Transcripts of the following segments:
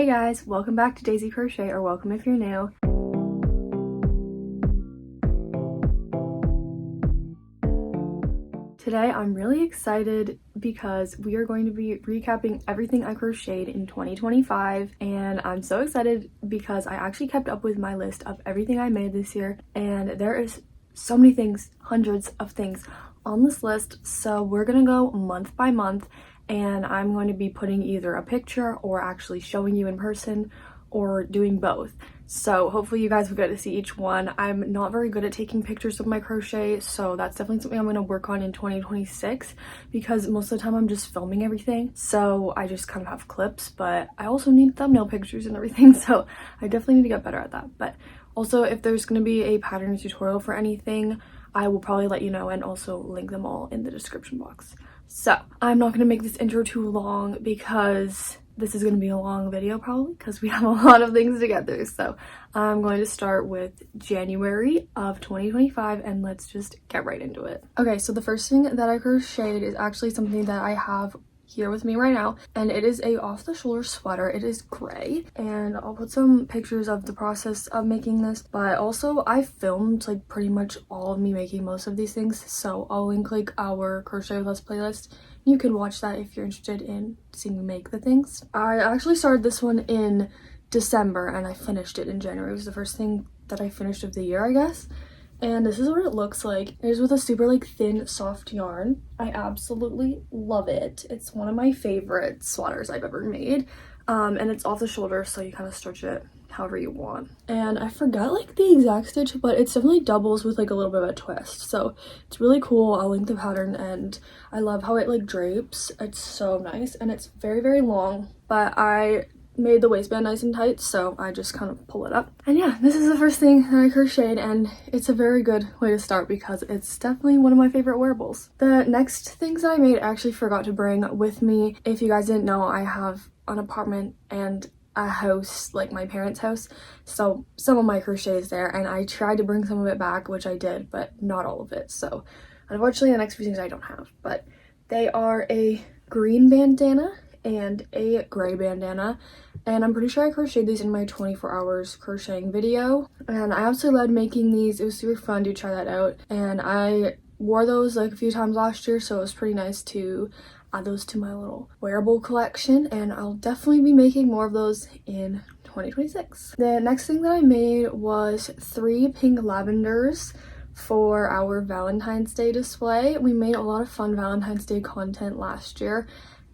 Hey guys, welcome back to Daisy Crochet, or welcome if you're new. Today I'm really excited because we are going to be recapping everything I crocheted in 2025, and I'm so excited because I actually kept up with my list of everything I made this year, and there is so many things, hundreds of things on this list. So we're gonna go month by month, and I'm going to be putting either a picture or actually showing you in person or doing both. So hopefully you guys will get to see each one. I'm not very good at taking pictures of my crochet, so that's definitely something I'm going to work on in 2026 because most of the time I'm just filming everything. So I just kind of have clips, but I also need thumbnail pictures and everything, so I definitely need to get better at that. But also, if there's going to be a pattern tutorial for anything, I will probably let you know and also link them all in the description box. So I'm not going to make this intro too long because this is going to be a long video probably because we have a lot of things to get through. So I'm going to start with January of 2025 and let's just get right into it. Okay, so the first thing that I crocheted is actually something that I have here with me right now, and it is a off-the-shoulder sweater. It is gray, and I'll put some pictures of the process of making this, but also I filmed like pretty much all of me making most of these things, so I'll link like our crochet with us playlist. You can watch that if you're interested in seeing me make the things. I actually started this one in December and I finished it in January. It was the first thing that I finished of the year, I guess. And this is what it looks like. It is with a super like thin, soft yarn. I absolutely love it. It's one of my favorite sweaters I've ever made. And it's off the shoulder, so you kind of stretch it however you want. And I forgot like the exact stitch, but it's definitely doubles with like a little bit of a twist. So it's really cool. I'll link the pattern, and I love how it like drapes. It's so nice, and it's very, very long, but I made the waistband nice and tight, so I just kind of pull it up. And yeah, this is the first thing that I crocheted, and it's a very good way to start because it's definitely one of my favorite wearables. The next things that I made, I actually forgot to bring with me. If you guys didn't know, I have an apartment and a house, like my parents' house, so some of my crochet is there, and I tried to bring some of it back, which I did, but not all of it. So unfortunately the next few things I don't have, but they are a green bandana and a gray bandana, and I'm pretty sure I crocheted these in my 24 hours crocheting video, and I absolutely loved making these. It was super fun to try that out, and I wore those like a few times last year, so it was pretty nice to add those to my little wearable collection, and I'll definitely be making more of those in 2026. The next thing that I made was 3 pink lavenders for our Valentine's Day display. We made a lot of fun Valentine's Day content last year,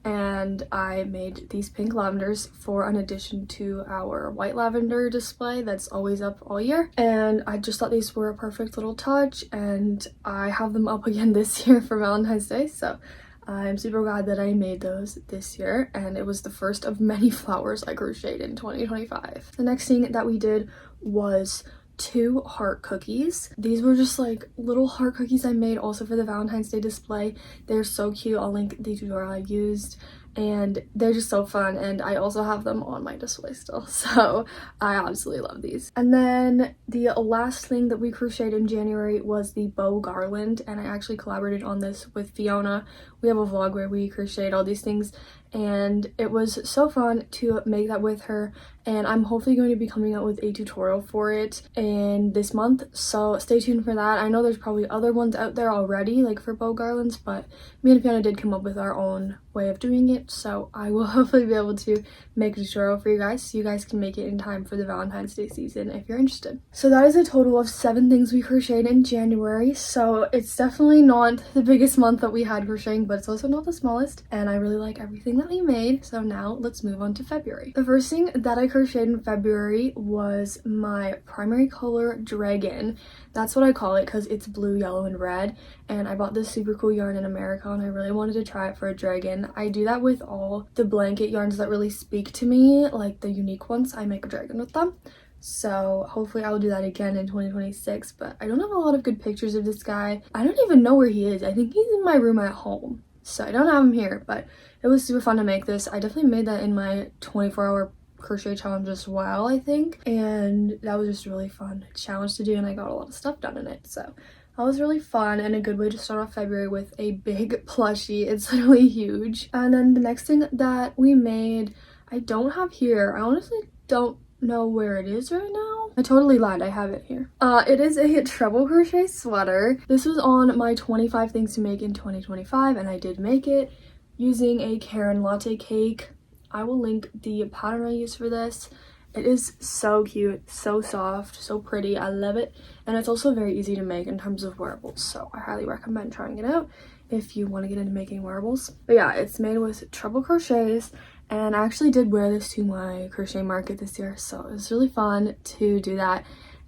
and I made these pink lavenders for an addition to our white lavender display that's always up all year, and I just thought these were a perfect little touch, and I have them up again this year for Valentine's Day, so I'm super glad that I made those this year, and it was the first of many flowers I crocheted in 2025. The next thing that we did was 2 heart cookies. These were just like little heart cookies I made also for the Valentine's Day display. They're so cute. I'll link the tutorial I used, and they're just so fun, and I also have them on my display still, so I absolutely love these. And then the last thing that we crocheted in January was the bow garland, and I actually collaborated on this with Fiona. We have a vlog where we crocheted all these things, and it was so fun to make that with her, and I'm hopefully going to be coming out with a tutorial for it in this month, so stay tuned for that. I know there's probably other ones out there already, like for bow garlands, but me and Fiona did come up with our own way of doing it, so I will hopefully be able to make a tutorial for you guys so you guys can make it in time for the Valentine's Day season if you're interested. So that is a total of 7 things we crocheted in January, so it's definitely not the biggest month that we had crocheting, but it's also not the smallest, and I really like everything that we made. So now let's move on to February. The first thing that I crocheted in February was my primary color dragon. That's what I call it because it's blue, yellow, and red, and I bought this super cool yarn in America, and I really wanted to try it for a dragon. I do that with all the blanket yarns that really speak to me, like the unique ones. I make a dragon with them, so hopefully I'll do that again in 2026, but I don't have a lot of good pictures of this guy. I don't even know where he is. I think he's in my room at home, so I don't have him here, but it was super fun to make this. I definitely made that in my 24-hour crochet challenge as well, I think, and that was just a really fun challenge to do, and I got a lot of stuff done in it, so that was really fun and a good way to start off February with a big plushie. It's literally huge. And then the next thing that we made, I don't have here. I honestly don't know where it is right now. I totally lied. I have it here. It is a treble crochet sweater. This was on my 25 things to make in 2025, and I did make it using a Karen latte cake. I will link the pattern I used for this. It is so cute, so soft, so pretty. I love it. And it's also very easy to make in terms of wearables, so I highly recommend trying it out if you want to get into making wearables. But yeah, it's made with treble crochets, and I actually did wear this to my crochet market this year, so it was really fun to do that,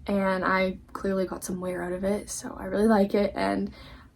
and I clearly got some wear out of it, so I really like it, and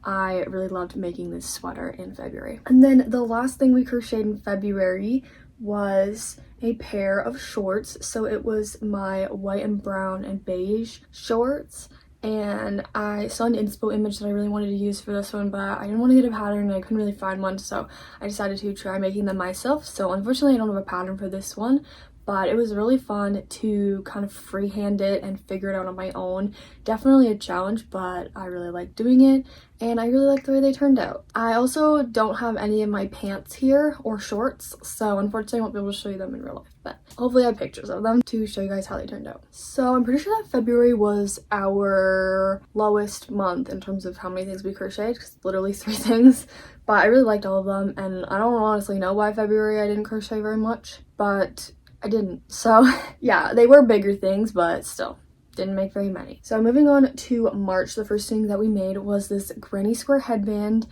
I really loved making this sweater in February. And then the last thing we crocheted in February was a pair of shorts. So it was my white and brown and beige shorts, and I saw an inspo image that I really wanted to use for this one, but I didn't want to get a pattern and I couldn't really find one, so I decided to try making them myself. So unfortunately I don't have a pattern for this one, but it was really fun to kind of freehand it and figure it out on my own. Definitely a challenge, but I really liked doing it, and I really like the way they turned out. I also don't have any of my pants here or shorts, so unfortunately I won't be able to show you them in real life, but hopefully I have pictures of them to show you guys how they turned out. So I'm pretty sure that February was our lowest month in terms of how many things we crocheted, because literally 3 things, but I really liked all of them, and I don't honestly know why February I didn't crochet very much, but I didn't. So yeah, they were bigger things, but still didn't make very many. So moving on to March, the first thing that we made was this granny square headband,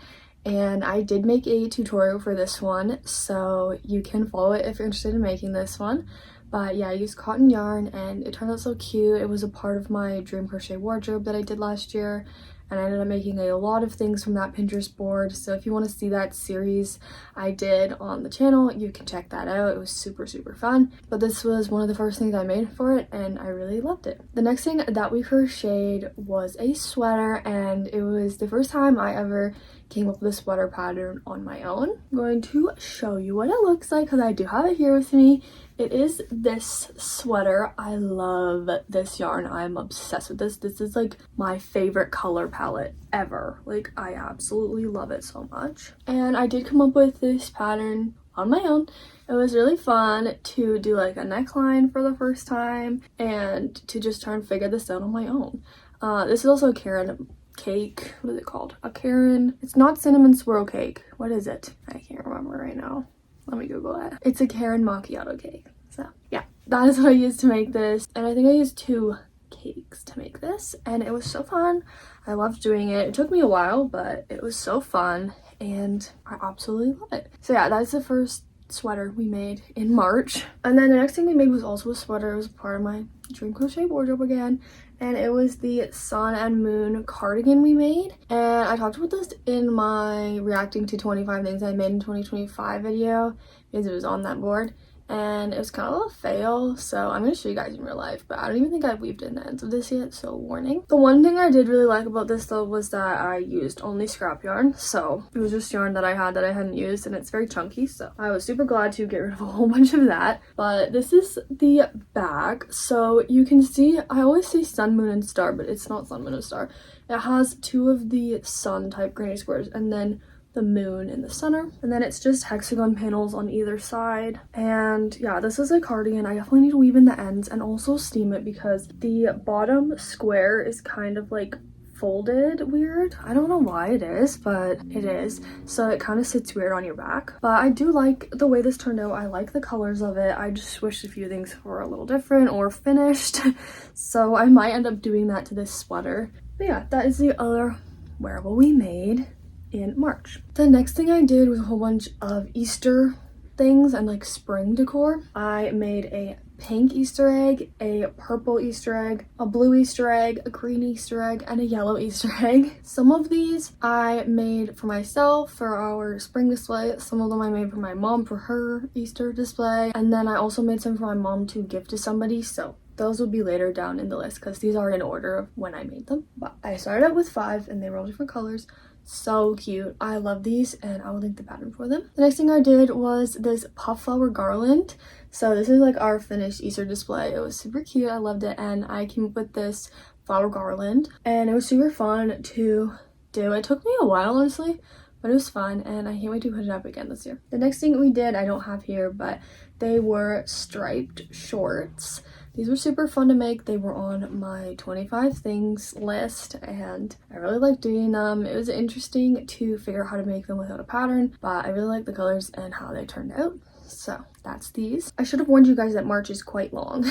and I did make a tutorial for this one, so you can follow it if you're interested in making this one. But yeah, I used cotton yarn and it turned out so cute. It was a part of my dream crochet wardrobe that I did last year, and I ended up making a lot of things from that Pinterest board. So if you want to see that series I did on the channel, you can check that out. It was super fun. But this was one of the first things I made for it, and I really loved it. The next thing that we crocheted was a sweater, and it was the first time I ever came up with a sweater pattern on my own. I'm going to show you what it looks like because I do have it here with me. It is this sweater. I love this yarn. I'm obsessed with this. This is like my favorite color palette ever. Like, I absolutely love it so much. And I did come up with this pattern on my own. It was really fun to do like a neckline for the first time and to just try and figure this out on my own. This is also a Karen cake. What is it called? A Karen. It's not cinnamon swirl cake. What is it? I can't remember right now. Let me Google it. It's a Karen macchiato cake. So yeah, that is what I used to make this. And I think I used 2 cakes to make this, and it was so fun. I loved doing it. It took me a while, but it was so fun, and I absolutely love it. So yeah, that's the first sweater we made in March. And then the next thing we made was also a sweater. It was part of my dream crochet wardrobe again, and it was the sun and moon cardigan we made. And I talked about this in my reacting to 25 things I made in 2025 video because it was on that board, and it was kind of a fail, so I'm going to show you guys in real life, but I don't even think I've weaved in the ends of this yet, so warning. The one thing I did really like about this though was that I used only scrap yarn, so it was just yarn that I had that I hadn't used, and it's very chunky, so I was super glad to get rid of a whole bunch of that. But this is the back, so you can see, I always say sun, moon, and star, but it's not sun, moon, and star. It has 2 of the sun type granny squares, and then the moon in the center, and then it's just hexagon panels on either side. And yeah, this is a cardigan. I definitely need to weave in the ends and also steam it because the bottom square is kind of like folded weird. I don't know why it is, but it is, so it kind of sits weird on your back. But I do like the way this turned out. I like the colors of it. I just wish a few things were a little different or finished, so I might end up doing that to this sweater. But yeah, that is the other wearable we made in March. The next thing I did was a whole bunch of Easter things and like spring decor. I made a pink Easter egg, a purple Easter egg, a blue Easter egg, a green Easter egg, and a yellow Easter egg. Some of these I made for myself for our spring display. Some of them I made for my mom for her Easter display, and then I also made some for my mom to give to somebody, so those will be later down in the list because these are in order of when I made them. But I started out with 5 and they were all different colors. So cute. I love these, and I will link the pattern for them. The next thing I did was this puff flower garland. So this is like our finished Easter display. It was super cute. I loved it, and I came up with this flower garland, and it was super fun to do. It took me a while, honestly, but but it was fun and I can't wait to put it up again this year. The next thing we did, I don't have here, but they were striped shorts. These were super fun to make. They were on my 25 things list and I really liked doing them. It was interesting to figure out how to make them without a pattern, but I really like the colors and how they turned out. So that's these. I should have warned you guys that March is quite long.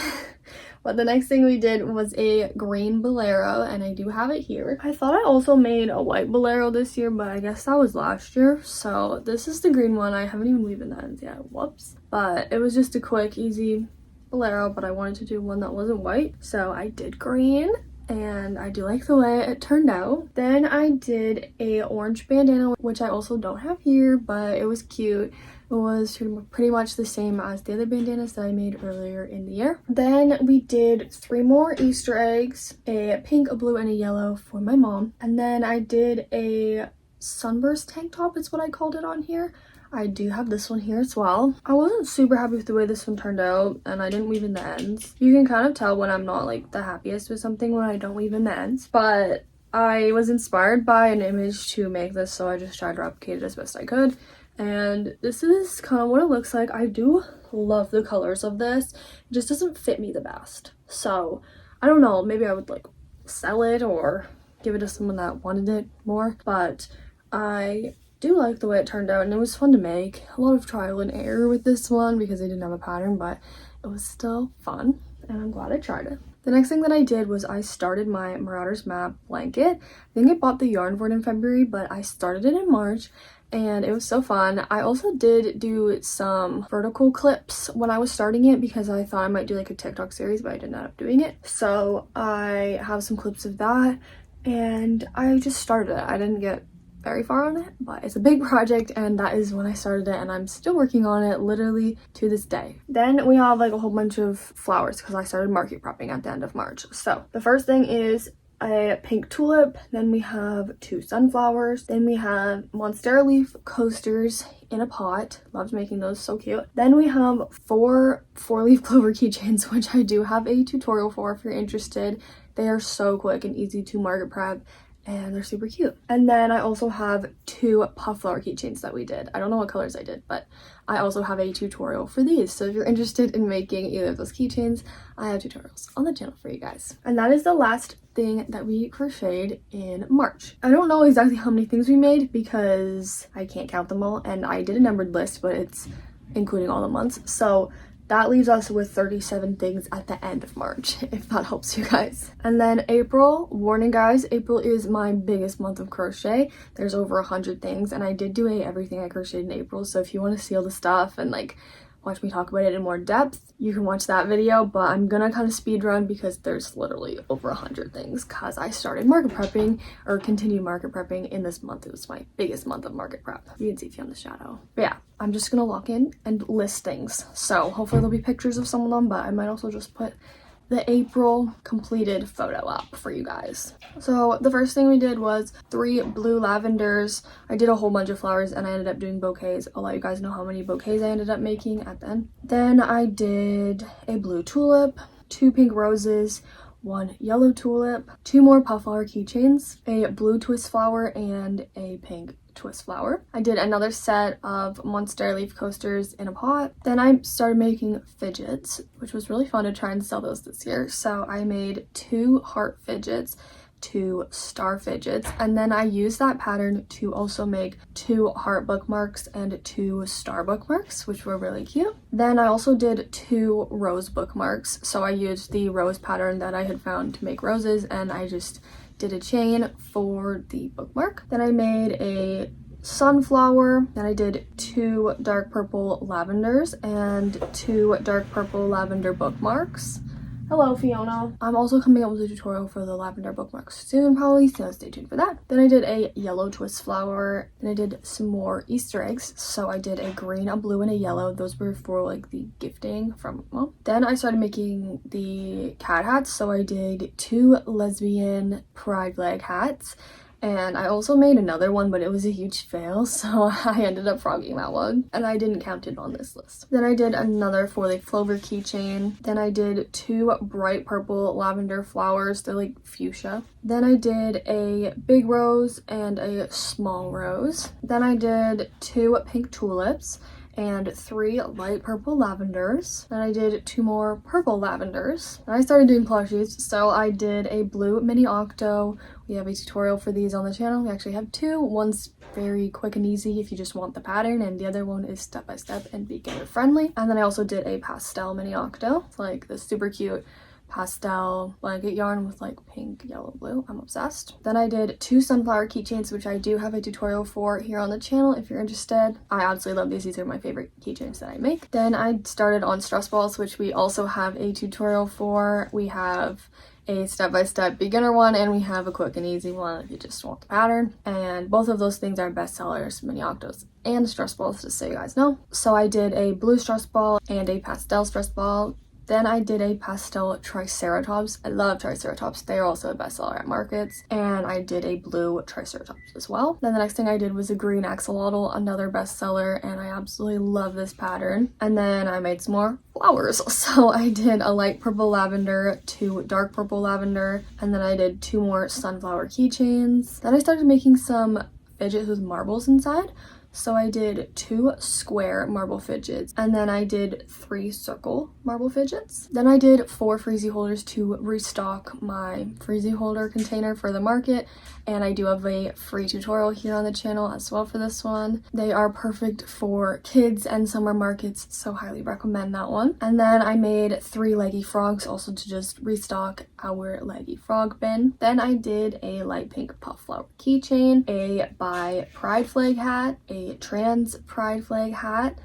But the next thing we did was a green bolero, and I do have it here. I thought I also made a white bolero this year, but I guess that was last year. So this is the green one. I haven't even weaved the ends yet. Whoops. But it was just a quick, easy bolero, but I wanted to do one that wasn't white. So I did green, and I do like the way it turned out. Then I did a orange bandana, which I also don't have here, but it was cute. It was pretty much the same as the other bandanas that I made earlier in the year. Then we did 3 more Easter eggs, a pink, a blue, and a yellow for my mom. And then I did a sunburst tank top, is what I called it on here. I do have this one here as well. I wasn't super happy with the way this one turned out, and I didn't weave in the ends. You can kind of tell when I'm not like the happiest with something when I don't weave in the ends, but I was inspired by an image to make this, so I just tried to replicate it as best I could. And this is kind of what it looks like. I do love the colors of this. It just doesn't fit me the best. So I don't know, maybe I would like sell it or give it to someone that wanted it more. But I do like the way it turned out, and it was fun to make. A lot of trial and error with this one because I didn't have a pattern, but it was still fun and I'm glad I tried it. The next thing that I did was I started my Marauders Map blanket. I think I bought the yarn for it in February, but I started it in March. And it was so fun. I also did do some vertical clips when I was starting it because I thought I might do like a TikTok series, but I didn't end up doing it. So I have some clips of that and I just started it. I didn't get very far on it, but it's a big project and that is when I started it and I'm still working on it literally to this day. Then we have like a whole bunch of flowers because I started market prepping at the end of March. So the first thing is a pink tulip, then we have 2 sunflowers, then we have monstera leaf coasters in a pot. Loved making those, so cute. Then we have 4 4-leaf clover keychains, which I do have a tutorial for if you're interested. They are so quick and easy to market prep and they're super cute. And then I also have 2 puff flower keychains that we did. I don't know what colors I did, but I also have a tutorial for these. So if you're interested in making either of those keychains, I have tutorials on the channel for you guys. And that is the last thing that we crocheted in March. I don't know exactly how many things we made because I can't count them all, and I did a numbered list, but it's including all the months. So that leaves us with 37 things at the end of March, if that helps you guys. And then April, warning guys, April is my biggest month of crochet. There's over 100 things, and I did do a everything I crocheted in April, so if you want to see all the stuff and like watch me talk about it in more depth, you can watch that video, but I'm gonna kind of speed run because there's literally over 100 things because I started market prepping or continued market prepping in this month. It was my biggest month of market prep. You can see if you're on the shadow. But yeah, I'm just gonna lock in and list things. So hopefully there'll be pictures of some of them, but I might also just put the April completed photo up for you guys. So the first thing we did was 3 blue lavenders. I did a whole bunch of flowers and I ended up doing bouquets. I'll let you guys know how many bouquets I ended up making at the end. Then I did a blue tulip, 2 pink roses, 1 yellow tulip, 2 more puff flower keychains, a blue twist flower, and a pink twist flower. I did another set of monstera leaf coasters in a pot. Then I started making fidgets, which was really fun to try and sell those this year. So I made 2 heart fidgets, 2 star fidgets, and then I used that pattern to also make 2 heart bookmarks and 2 star bookmarks, which were really cute. Then I also did 2 rose bookmarks. So I used the rose pattern that I had found to make roses, and I just did a chain for the bookmark. Then I made a sunflower. Then I did 2 dark purple lavenders and 2 dark purple lavender bookmarks. Hello, Fiona. I'm also coming up with a tutorial for the lavender bookmarks soon, probably, so stay tuned for that. Then I did a yellow twist flower. Then I did some more Easter eggs. So I did a green, a blue, and a yellow. Those were for like the gifting from mom. Then I started making the cat hats. So I did 2 lesbian pride flag hats And I also made another one, but it was a huge fail, so I ended up frogging that one, and I didn't count it on this list. Then I did another 4-leaf clover keychain. Then I did 2 bright purple lavender flowers. They're like fuchsia. Then I did a big rose and a small rose. Then I did 2 pink tulips and 3 light purple lavenders. Then I did 2 more purple lavenders. And I started doing plushies, so I did a blue mini octo. We have a tutorial for these on the channel. We actually have 2. One's very quick and easy if you just want the pattern, and the other one is step by step and beginner friendly. And then I also did a pastel mini octo. It's like this super cute pastel blanket yarn with like pink, yellow, blue. I'm obsessed. Then I did 2 sunflower keychains, which I do have a tutorial for here on the channel if you're interested. I absolutely love these. These are my favorite keychains that I make. Then I started on stress balls, which we also have a tutorial for. We have a step-by-step beginner one, and we have a quick and easy one if you just want the pattern. And both of those things are bestsellers, mini octos and stress balls, just so you guys know. So I did a blue stress ball and a pastel stress ball. Then I did a pastel triceratops. I love triceratops. They're also a bestseller at markets. And I did a blue triceratops as well. Then the next thing I did was a green axolotl, another bestseller, and I absolutely love this pattern. And then I made some more flowers. So I did a light purple lavender, 2 dark purple lavender, and then I did 2 more sunflower keychains. Then I started making some fidgets with marbles inside. So I did 2 square marble fidgets, and then I did 3 circle marble fidgets. Then I did 4 freezy holders to restock my freezy holder container for the market, and I do have a free tutorial here on the channel as well for this one. They are perfect for kids and summer markets, so highly recommend that one. And then I made 3 leggy frogs also to just restock our leggy frog bin. Then I did a light pink puff flower keychain, a bi pride flag hat, a trans pride flag hat,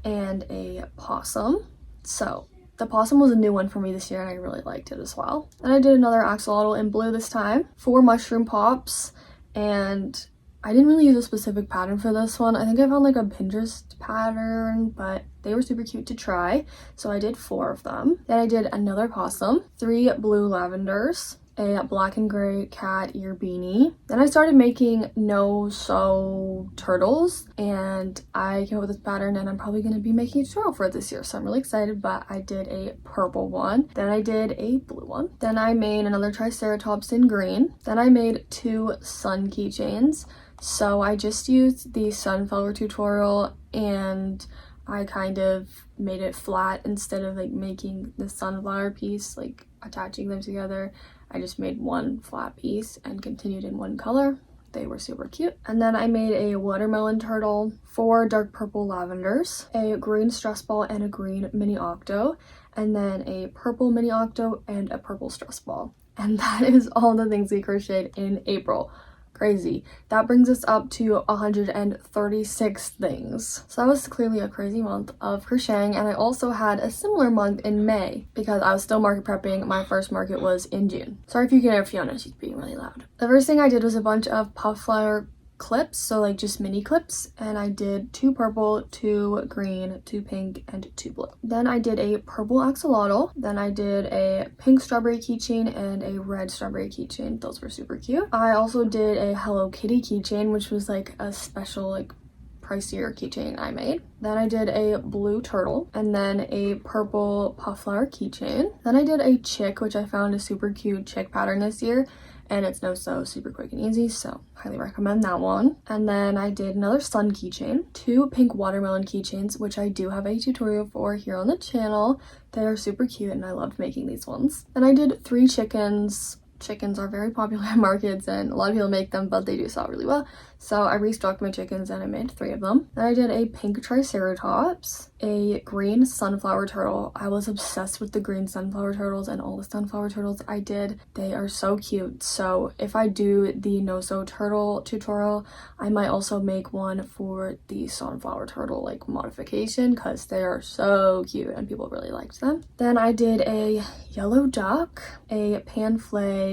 and a possum. So the possum was a new one for me this year, and I really liked it as well. Then I did another axolotl in blue this time, 4 mushroom pops, and I didn't really use a specific pattern for this one. I think I found like a Pinterest pattern, but they were super cute to try, so I did 4 of them. Then I did another possum, 3 blue lavenders, a black and gray cat ear beanie. Then I started making no-sew turtles, and I came up with this pattern, and I'm probably going to be making a tutorial for it this year, so I'm really excited. But I did a purple one, then I did a blue one, then I made another triceratops in green, then I made 2 sun keychains. So I just used the sunflower tutorial, and I kind of made it flat instead of like making the sunflower piece, like attaching them together. I just made one flat piece and continued in one color. They were super cute. And then I made a watermelon turtle, 4 dark purple lavenders, a green stress ball and a green mini octo, and then a purple mini octo and a purple stress ball. And that is all the things we crocheted in April. Crazy. That brings us up to 136 things. So that was clearly a crazy month of crocheting, and I also had a similar month in May because I was still market prepping. My first market was in June. Sorry if you can hear Fiona, she's being really loud. The first thing I did was a bunch of puff flower clips, so like just mini clips, and I did 2 purple, 2 green, 2 pink, and 2 blue. Then I did a purple axolotl, then I did a pink strawberry keychain and a red strawberry keychain. Those were super cute. I also did a Hello Kitty keychain, which was like a special like pricier keychain I made. Then I did a blue turtle, and then a purple puff flower keychain. Then I did a chick, which I found a super cute chick pattern this year, and it's no-sew, super quick and easy, so highly recommend that one. And then I did another sun keychain, 2 pink watermelon keychains, which I do have a tutorial for here on the channel. They are super cute, and I loved making these ones. Then I did 3 chickens. Chickens are very popular at markets, and a lot of people make them, but they do sell really well. So I restocked my chickens, and I made 3 of them. Then I did a pink triceratops, a green sunflower turtle. I was obsessed with the green sunflower turtles, and all the sunflower turtles I did, they are so cute. So if I do the no-sew turtle tutorial, I might also make one for the sunflower turtle like modification, because they are so cute and people really liked them. Then I did a yellow duck, a pan flag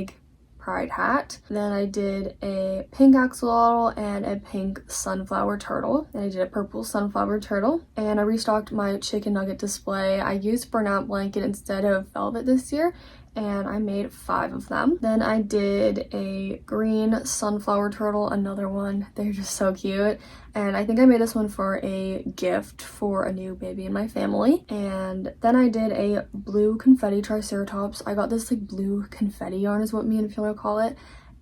pride hat, then I did a pink axolotl and a pink sunflower turtle, then I did a purple sunflower turtle, and I restocked my chicken nugget display. I used burnout blanket instead of velvet this year, and I made 5 of them. Then I did a green sunflower turtle, another one. They're just so cute. And I think I made this one for a gift for a new baby in my family. And then I did a blue confetti triceratops. I got this like blue confetti yarn is what me and Fiona call it.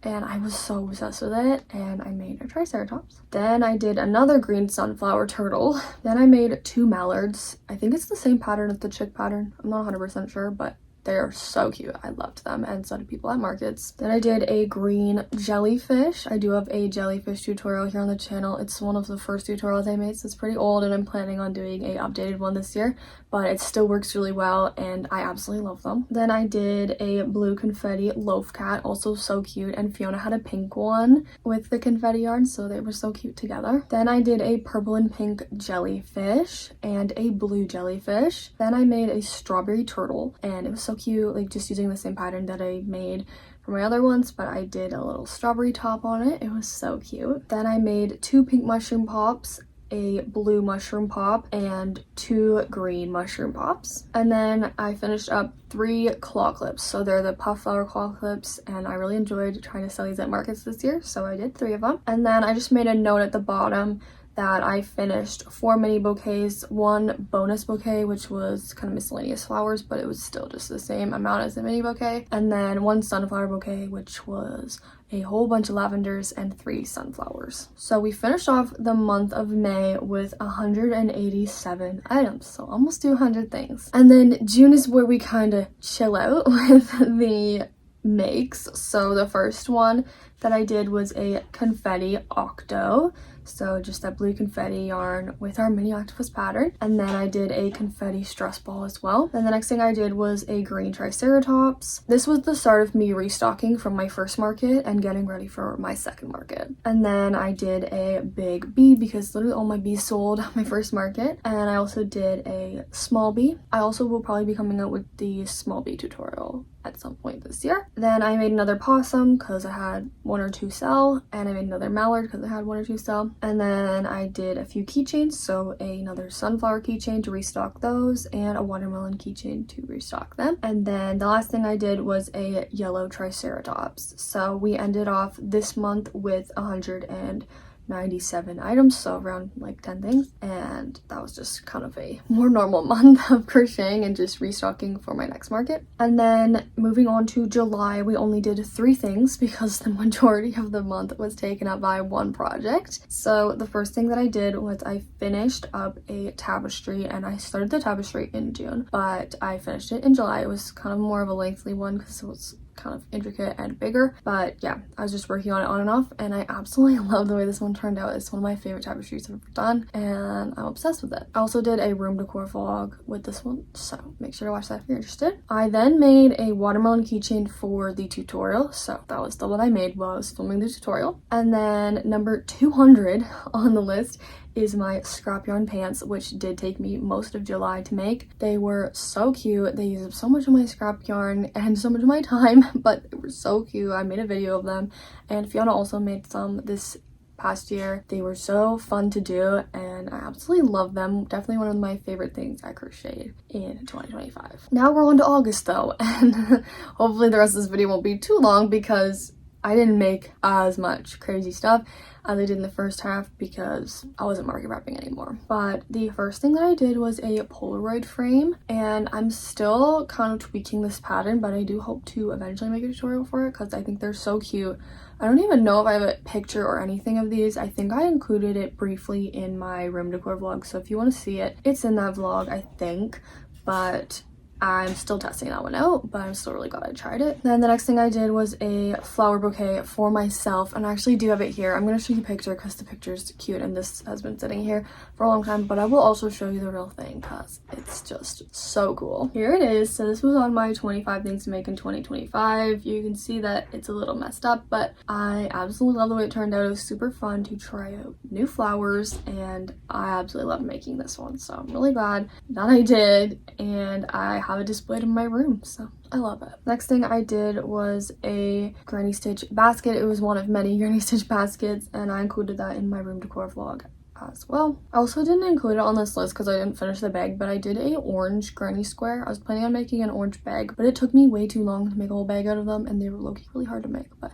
And I was so obsessed with it, and I made a triceratops. Then I did another green sunflower turtle. Then I made 2 mallards. I think it's the same pattern as the chick pattern. I'm not 100% sure, but they're so cute. I loved them, and so did people at markets. Then I did a green jellyfish. I do have a jellyfish tutorial here on the channel. It's one of the first tutorials I made, so it's pretty old, and I'm planning on doing a updated one this year, but it still works really well, and I absolutely love them. Then I did a blue confetti loaf cat, also so cute, and Fiona had a pink one with the confetti yarn, so they were so cute together. Then I did a purple and pink jellyfish and a blue jellyfish. Then I made a strawberry turtle, and it was so cute, like just using the same pattern that I made for my other ones, but I did a little strawberry top on it. It was so cute. Then I made 2 pink mushroom pops, a blue mushroom pop, and 2 green mushroom pops. And then I finished up 3 claw clips. So they're the puff flower claw clips, and I really enjoyed trying to sell these at markets this year, so I did 3 of them. And then I just made a note at the bottom that I finished 4 mini bouquets, 1 bonus bouquet, which was kind of miscellaneous flowers, but it was still just the same amount as a mini bouquet, and then 1 sunflower bouquet, which was a whole bunch of lavenders and 3 sunflowers. So we finished off the month of May with 187 items, so almost 200 things. And then June is where we kind of chill out with the makes. So the first one that I did was a confetti octo, so just that blue confetti yarn with our mini octopus pattern. And then I did a confetti stress ball as well. And the next thing I did was a green triceratops. This was the start of me restocking from my first market and getting ready for my second market. And then I did a big bee because literally all my bees sold at my first market. And I also did a small bee. I also will probably be coming out with the small bee tutorial at some point this year. Then I made another possum because I had 1 or 2 sell, and I made another mallard because I had 1 or 2 sell. And then I did a few keychains, so another sunflower keychain to restock those, and a watermelon keychain to restock them. And then the last thing I did was a yellow triceratops. So we ended off this month with 197 items, so around like 10 things, and that was just kind of a more normal month of crocheting and just restocking for my next market. And then moving on to July, we only did 3 things because the majority of the month was taken up by 1 project. So the first thing that I did was I finished up a tapestry, and I started the tapestry in June, but I finished it in July. It was kind of more of a lengthy one because it was kind of intricate and bigger, but yeah, I was just working on it on and off, and I absolutely love the way this one turned out. It's one of my favorite tapestries I've ever done, and I'm obsessed with it. I also did a room decor vlog with this one, so make sure to watch that if you're interested. I then made a watermelon keychain for the tutorial, so that was the one I made while I was filming the tutorial. And then number 200 on the list is my scrap yarn pants, which did take me most of July to make. They were so cute. They used up so much of my scrap yarn and so much of my time, but they were so cute. I made a video of them, and Fiona also made some this past year. They were so fun to do, and I absolutely love them. Definitely one of my favorite things I crocheted in 2025. Now we're on to August though, and hopefully the rest of this video won't be too long because I didn't make as much crazy stuff as I did in the first half because I wasn't market wrapping anymore. But the first thing that I did was a Polaroid frame, and I'm still kind of tweaking this pattern, but I do hope to eventually make a tutorial for it because I think they're so cute. I don't even know if I have a picture or anything of these. I think I included it briefly in my room decor vlog, so if you want to see it, it's in that vlog, I think, but I'm still testing that one out, but I'm still really glad I tried it. Then the next thing I did was a flower bouquet for myself, and I actually do have it here. I'm going to show you a picture because the picture is cute, and this has been sitting here for a long time, but I will also show you the real thing because it's just so cool. Here it is. So this was on my 25 things to make in 2025. You can see that it's a little messed up, but I absolutely love the way it turned out. It was super fun to try out new flowers, and I absolutely love making this one, so I'm really glad that I did, and I have it displayed in my room, so I love it. Next thing I did was a granny stitch basket. It was one of many granny stitch baskets, and I included that in my room decor vlog as well. I also didn't include it on this list because I didn't finish the bag, but I did a orange granny square. I was planning on making an orange bag, but it took me way too long to make a whole bag out of them, and they were low-key really hard to make, but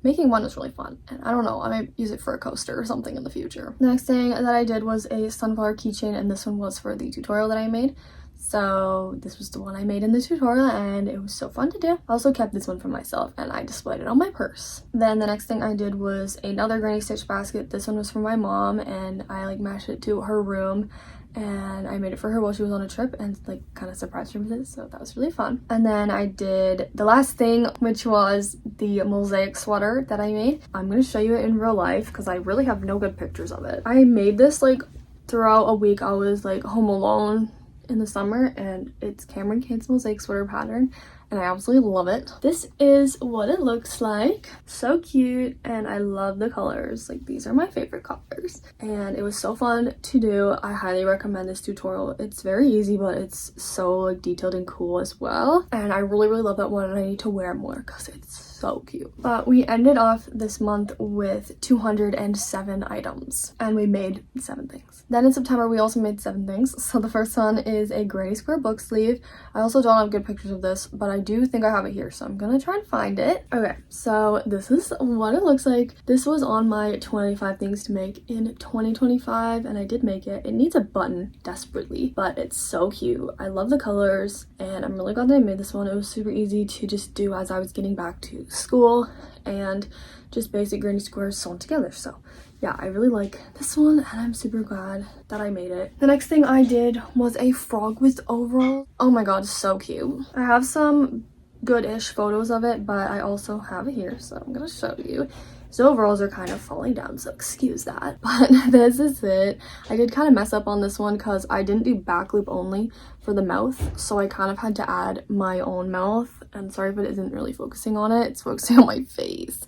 making one is really fun, and I don't know, I might use it for a coaster or something in the future. The next thing that I did was a sunflower keychain, and this one was for the tutorial that I made. So this was the one I made in the tutorial, and it was so fun to do. I also kept this one for myself, and I displayed it on my purse. Then the next thing I did was another granny stitch basket. This one was for my mom, and I like matched it to her room, and I made it for her while she was on a trip and like kind of surprised her with it, so that was really fun. And then I did the last thing, which was the mosaic sweater that I made. I'm gonna show you it in real life because I really have no good pictures of it. I made this like throughout a week. I was like home alone in the summer, and it's Cameron Kane's mosaic sweater pattern, and I absolutely love it. This is what it looks like. So cute, and I love the colors. Like, these are my favorite colors, and it was so fun to do. I highly recommend this tutorial. It's very easy, but it's so like detailed and cool as well, and I really love that one, and I need to wear more because it's so cute. But we ended off this month with 207 items, and we made 7 things. Then in September we also made 7 things. So the first one is a granny square book sleeve. I also don't have good pictures of this, but I do think I have it here, so I'm gonna try and find it. Okay, so this is what it looks like. This was on my 25 things to make in 2025, and I did make it. It needs a button desperately, but it's so cute. I love the colors, and I'm really glad that I made this one. It was super easy to just do as I was getting back to school, and just basic granny squares sewn together. So yeah, I really like this one, and I'm super glad that I made it. The next thing I did was a frog with overalls. Oh my god, so cute. I have some good-ish photos of it, but I also have it here, so I'm gonna show you. So overalls are kind of falling down, so excuse that. But this is it. I did kind of mess up on this one because I didn't do back loop only for the mouth, so I kind of had to add my own mouth. And sorry if it isn't really focusing on it, it's focusing on my face.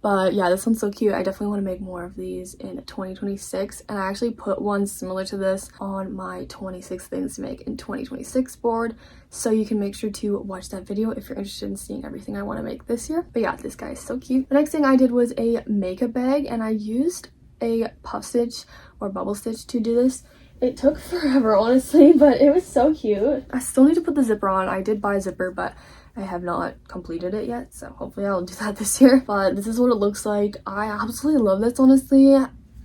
But yeah, this one's so cute. I definitely want to make more of these in 2026, and I actually put one similar to this on my 26 things to make in 2026 board, so you can make sure to watch that video if you're interested in seeing everything I want to make this year. But yeah, this guy is so cute. The next thing I did was a makeup bag, and I used a puff stitch or bubble stitch to do this. It took forever, honestly, but it was so cute. I still need to put the zipper on. I did buy a zipper, but I have not completed it yet, so hopefully I'll do that this year. But this is what it looks like. I absolutely love this, honestly.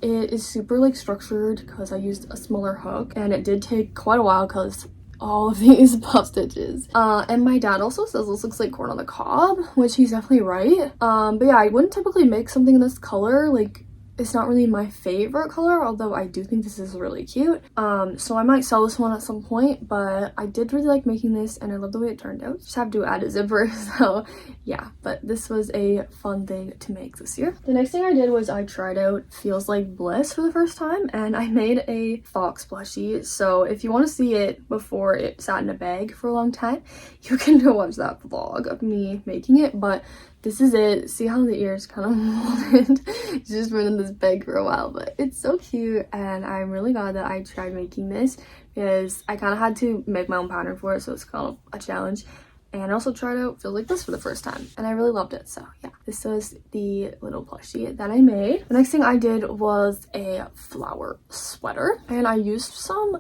It is super like structured because I used a smaller hook, and it did take quite a while because all of these puff stitches. And my dad also says this looks like corn on the cob, which he's definitely right. But yeah, I wouldn't typically make something in this color. Like, it's not really my favorite color, although I do think this is really cute. So I might sell this one at some point, but I did really like making this, and I love the way it turned out. Just have to add a zipper, so yeah, but this was a fun thing to make this year. The next thing I did was I tried out Feels Like Bliss for the first time, and I made a fox plushie. So if you want to see it before it sat in a bag for a long time, you can go watch that vlog of me making it. But this is it. See how the ears kind of molded? It's just been in this bag for a while, but it's so cute, and I'm really glad that I tried making this because I kind of had to make my own pattern for it, so it's kind of a challenge. And I also tried out Feels Like This for the first time, and I really loved it. So yeah, this was the little plushie that I made. The next thing I did was a flower sweater, and I used some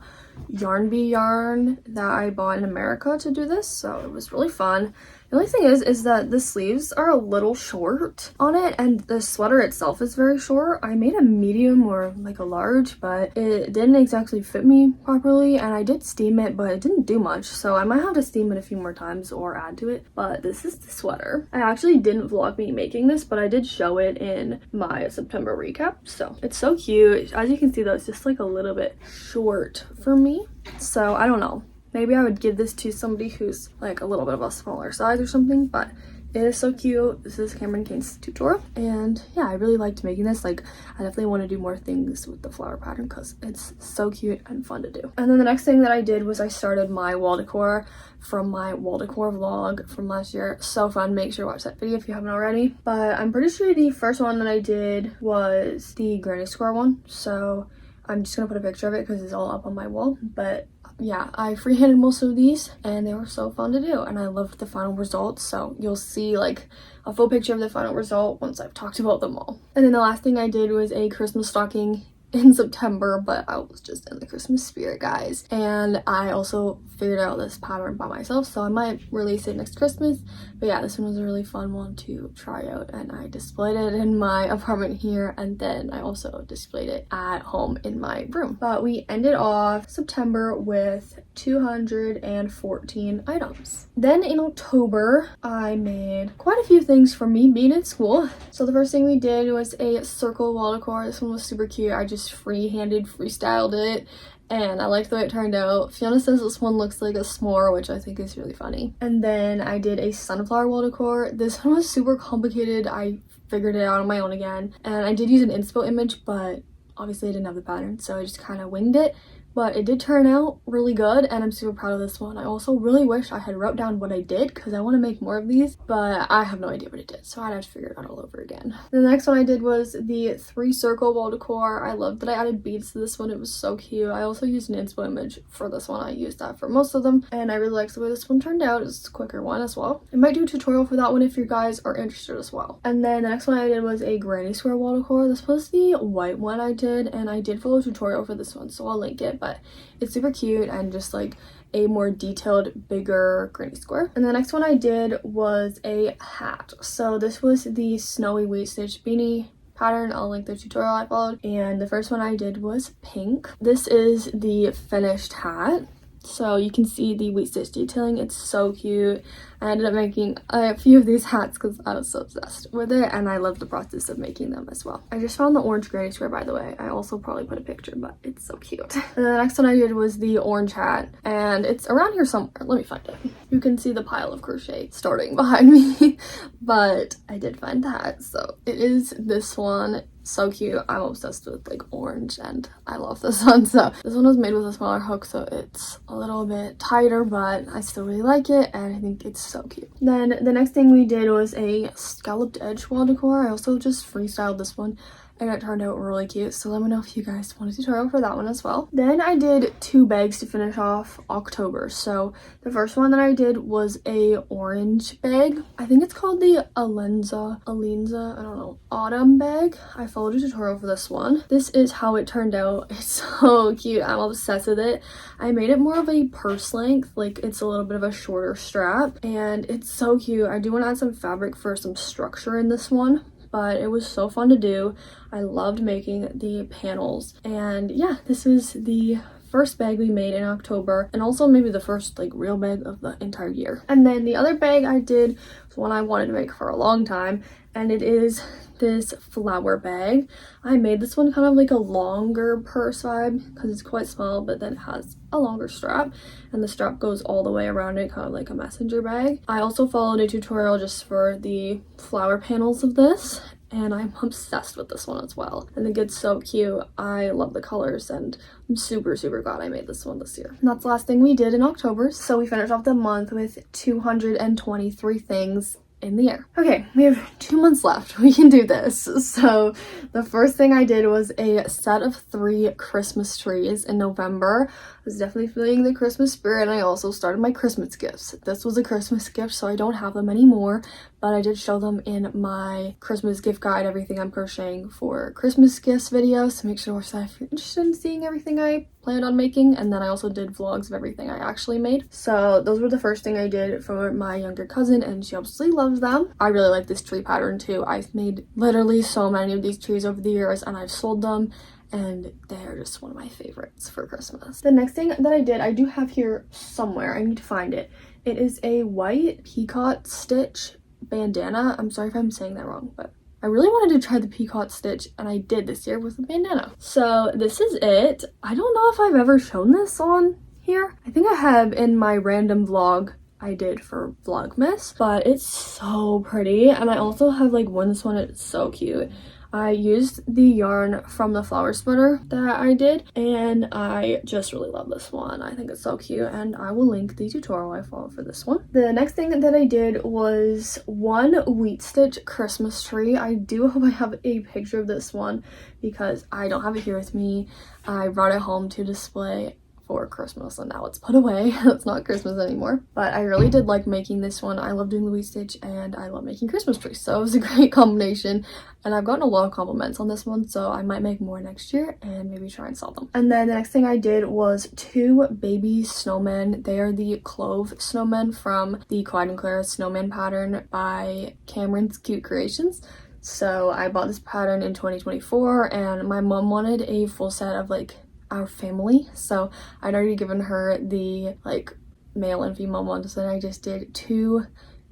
yarn bee yarn that I bought in America to do this, so it was really fun. The only thing is that the sleeves are a little short on it, and the sweater itself is very short. I made a medium or like a large, but it didn't exactly fit me properly, and I did steam it, but it didn't do much, so I might have to steam it a few more times or add to it. But this is the sweater. I actually didn't vlog me making this, but I did show it in my September recap, so it's so cute. As you can see though, it's just like a little bit short for me, so I don't know. Maybe I would give this to somebody who's like a little bit of a smaller size or something, but it is so cute. This is Cameron Kane's tutorial, and yeah, I really liked making this. Like, I definitely want to do more things with the flower pattern because it's so cute and fun to do. And then the next thing that I did was I started my wall decor from my wall decor vlog from last year. So fun. Make sure to watch that video if you haven't already. But I'm pretty sure the first one that I did was the granny square one, so I'm just gonna put a picture of it because it's all up on my wall. But yeah, I freehanded most of these, and they were so fun to do, and I loved the final results. So you'll see like a full picture of the final result once I've talked about them all. And then the last thing I did was a Christmas stocking in September, but I was just in the Christmas spirit, guys. And I also figured out this pattern by myself, so I might release it next Christmas. But yeah, this one was a really fun one to try out, and I displayed it in my apartment here, and then I also displayed it at home in my room. But we ended off September with 214 items. Then in October, I made quite a few things for me being in school. So the first thing we did was a circle wall decor. This one was super cute. I just freestyled it, and I liked the way it turned out. Fiona says this one looks like a s'more, which I think is really funny. And then I did a sunflower wall decor. This one was super complicated. I figured it out on my own again, and I did use an inspo image, but obviously I didn't have the pattern, so I just kind of winged it. But it did turn out really good, and I'm super proud of this one. I also really wish I had wrote down what I did, because I want to make more of these, but I have no idea what I did, so I'd have to figure it out all over again. The next one I did was the 3 circle wall decor. I loved that I added beads to this one. It was so cute. I also used an inspo image for this one. I used that for most of them, and I really liked the way this one turned out. It's a quicker one as well. I might do a tutorial for that one if you guys are interested as well. And then the next one I did was a granny square wall decor. This was the white one I did, and I did follow a tutorial for this one, so I'll link it, but it's super cute and just like a more detailed, bigger granny square. And the next one I did was a hat. So this was the snowy wheat stitch beanie pattern. I'll link the tutorial I followed. And the first one I did was pink. This is the finished hat. So you can see the wheat stitch detailing. It's so cute. I ended up making a few of these hats because I was so obsessed with it, and I love the process of making them as well. I just found the orange granny square, by the way. I also probably put a picture, but it's so cute. And then the next one I did was the orange hat, and it's around here somewhere. Let me find it. You can see the pile of crochet starting behind me, but I did find the hat. So it is this one. So cute. I'm obsessed with like orange, and I love this one. So this one was made with a smaller hook, so it's a little bit tighter, but I still really like it, and I think it's so cute. Then the next thing we did was a scalloped edge wall decor. I also just freestyled this one, and it turned out really cute, so let me know if you guys want a tutorial for that one as well. Then I did 2 bags to finish off October. So the first one that I did was a orange bag. I think it's called the Alenza, I don't know, autumn bag. I followed a tutorial for this one. This is how it turned out. It's so cute. I'm obsessed with it. I made it more of a purse length, like it's a little bit of a shorter strap, and it's so cute. I do want to add some fabric for some structure in this one, but it was so fun to do. I loved making the panels, and yeah, this was the first bag we made in October, and also maybe the first like real bag of the entire year. And then the other bag I did was one I wanted to make for a long time, and it is this flower bag. I made this one kind of like a longer purse vibe because it's quite small, but then it has a longer strap, and the strap goes all the way around it, kind of like a messenger bag. I also followed a tutorial just for the flower panels of this, and I'm obsessed with this one as well. I think it's so cute. I love the colors, and I'm super glad I made this one this year. And that's the last thing we did in October. So we finished off the month with 223 things in the air. Okay, we have 2 months left. We can do this. So the first thing I did was a set of 3 Christmas trees in November. I was definitely feeling the Christmas spirit, and I also started my Christmas gifts. This was a Christmas gift, so I don't have them anymore, but I did show them in my Christmas gift guide, everything I'm crocheting for Christmas gifts video, so make sure to watch that if you're interested in seeing everything I planned on making. And then I also did vlogs of everything I actually made. So those were the first thing I did for my younger cousin, and she absolutely loves them. I really like this tree pattern too. I've made literally so many of these trees over the years, and I've sold them, and they're just one of my favorites for Christmas. The next thing that I did, I do have here somewhere. I need to find it. It is a white peacock stitch bandana. I'm sorry if I'm saying that wrong, but I really wanted to try the peacock stitch, and I did this year with a bandana. So this is it. I don't know if I've ever shown this on here. I think I have in my random vlog I did for Vlogmas, but it's so pretty. And I also have like this one, it's so cute. I used the yarn from the flower sweater that I did, and I just really love this one. I think it's so cute, and I will link the tutorial I followed for this one. The next thing that I did was one wheat stitch Christmas tree. I do hope I have a picture of this one because I don't have it here with me. I brought it home to display for Christmas, and now it's put away. It's not Christmas anymore, but I really did like making this one. I love doing Louis stitch and I love making Christmas trees, so it was a great combination, and I've gotten a lot of compliments on this one, so I might make more next year and maybe try and sell them. And then the next thing I did was 2 baby snowmen. They are the clove snowmen from the Clyde and Clara snowman pattern by Cameron's Cute Creations. So I bought this pattern in 2024, and my mom wanted a full set of like our family, so I'd already given her the like male and female ones, and I just did 2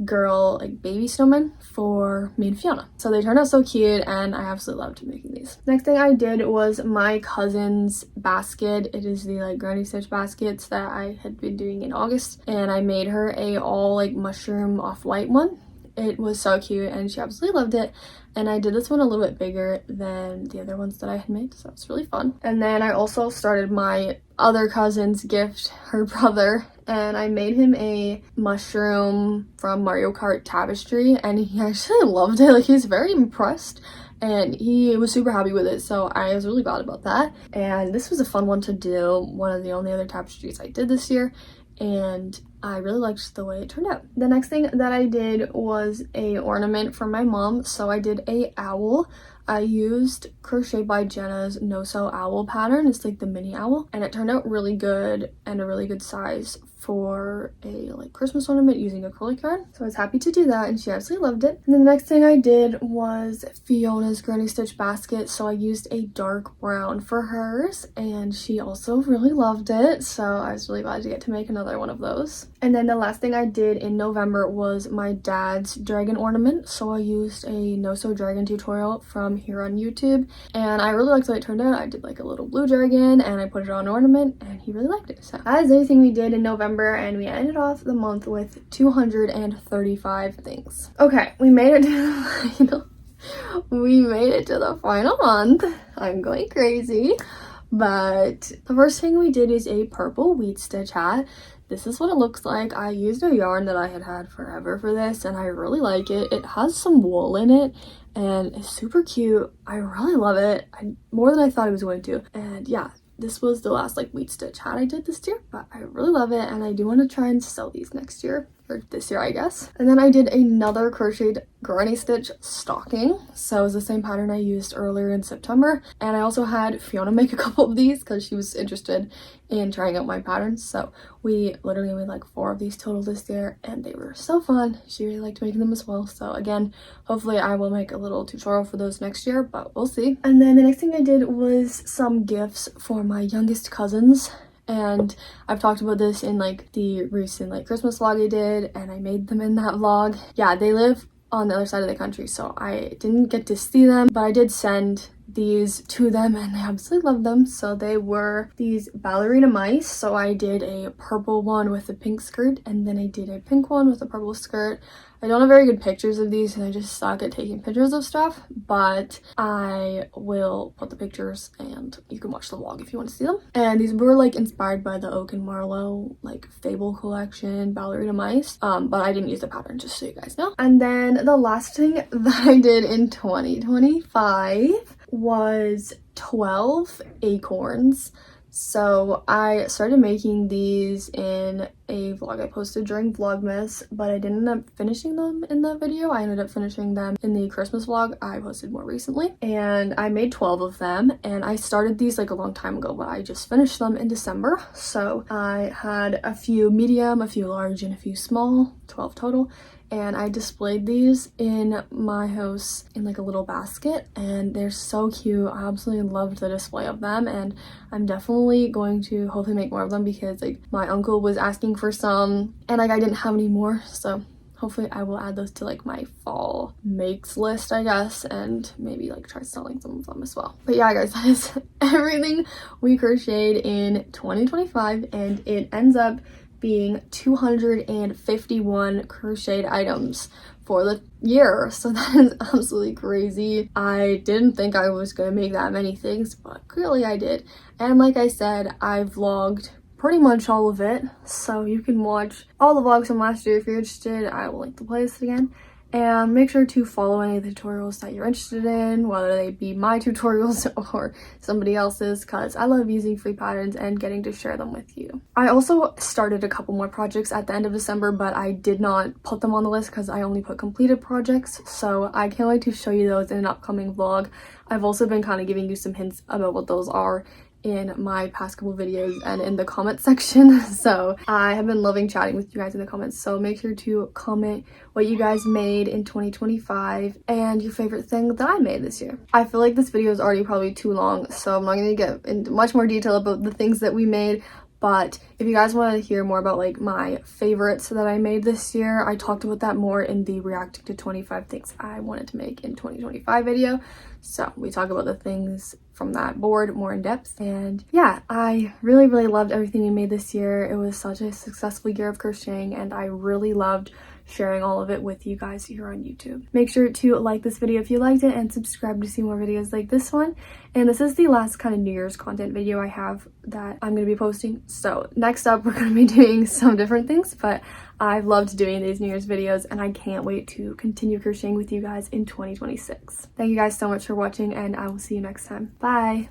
girl like baby snowmen for me and Fiona. So they turned out so cute, and I absolutely loved making these. Next thing I did was my cousin's basket. It is the like granny stitch baskets that I had been doing in August, and I made her a all like mushroom off-white one. It was so cute and she absolutely loved it, and I did this one a little bit bigger than the other ones that I had made, so it's really fun. And then I also started my other cousin's gift, her brother, and I made him a mushroom from Mario Kart tapestry, and he actually loved it. Like, he's very impressed and he was super happy with it, so I was really glad about that. And this was a fun one to do, one of the only other tapestries I did this year, and I really liked the way it turned out. The next thing that I did was a ornament for my mom, so I did a owl. I used Crochet by Jenna's No Sew Owl pattern. It's like the mini owl, and it turned out really good and a really good size for a like Christmas ornament using acrylic yarn. So I was happy to do that, and she absolutely loved it. And then the next thing I did was Fiona's granny stitch basket. So I used a dark brown for hers, and she also really loved it. So I was really glad to get to make another one of those. And then the last thing I did in November was my dad's dragon ornament. So I used a No Sew Dragon tutorial from here on YouTube, and I really liked the way it turned out. I did like a little blue dragon and I put it on an ornament, and he really liked it. So that is everything we did in November, and we ended off the month with 235 things. Okay, we made it to the final. We made it to the final month. I'm going crazy. But the first thing we did is a purple wheat stitch hat. This is what it looks like. I used a yarn that I had forever for this, and I really like it. It has some wool in it, and it's super cute. I really love it. More than I thought I was going to. And yeah, this was the last like wheat stitch hat I did this year, but I really love it, and I do want to try and sell these next year. Or this year, I guess. And then I did another crocheted granny stitch stocking. So it was the same pattern I used earlier in September. And I also had Fiona make a couple of these because she was interested in trying out my patterns. So we literally made like 4 of these total this year, and they were so fun. She really liked making them as well. So again, hopefully I will make a little tutorial for those next year, but we'll see. And then the next thing I did was some gifts for my youngest cousins. And I've talked about this in like the recent like Christmas vlog I did, and I made them in that vlog. Yeah, they live on the other side of the country, so I didn't get to see them, but I did send these to them, and they absolutely loved them. So they were these ballerina mice. So I did a purple one with a pink skirt, and then I did a pink one with a purple skirt. I don't have very good pictures of these, and I just suck at taking pictures of stuff, but I will put the pictures and you can watch the vlog if you want to see them. And these were like inspired by the Oak and Marlowe like Fable collection ballerina mice, but I didn't use the pattern, just so you guys know. And then the last thing that I did in 2025 was 12 acorns. So I started making these in a vlog I posted during Vlogmas, but I didn't end up finishing them in the video. I ended up finishing them in the Christmas vlog I posted more recently, and I made 12 of them. And I started these like a long time ago, but I just finished them in December. So I had a few medium, a few large, and a few small, 12 total. And I displayed these in my house in like a little basket, and they're so cute. I absolutely loved the display of them, and I'm definitely going to hopefully make more of them because like my uncle was asking for some, and like I didn't have any more, so hopefully I will add those to like my fall makes list, I guess, and maybe like try selling some of them as well. But yeah guys, that is everything we crocheted in 2025, and it ends up being 251 crocheted items for the year. So that is absolutely crazy. I didn't think I was gonna make that many things, but clearly I did. And like I said, I vlogged pretty much all of it, so you can watch all the vlogs from last year if you're interested. I will link the playlist again. And make sure to follow any of the tutorials that you're interested in, whether they be my tutorials or somebody else's, because I love using free patterns and getting to share them with you. I also started a couple more projects at the end of December, but I did not put them on the list because I only put completed projects, so I can't wait to show you those in an upcoming vlog. I've also been kind of giving you some hints about what those are in my past couple videos and in the comment section, so I have been loving chatting with you guys in the comments, so make sure to comment what you guys made in 2025 and your favorite thing that I made this year. I feel like this video is already probably too long, so I'm not going to get into much more detail about the things that we made. But if you guys want to hear more about like my favorites that I made this year, I talked about that more in the reacting to 25 things I wanted to make in 2025 video. So we talk about the things from that board more in depth. And yeah, I really loved everything we made this year. It was such a successful year of crocheting, and I really loved sharing all of it with you guys here on YouTube. Make sure to like this video if you liked it and subscribe to see more videos like this one. And this is the last kind of New Year's content video I have that I'm going to be posting. So next up, we're going to be doing some different things, but I've loved doing these New Year's videos and I can't wait to continue crocheting with you guys in 2026. Thank you guys so much for watching, and I will see you next time. Bye!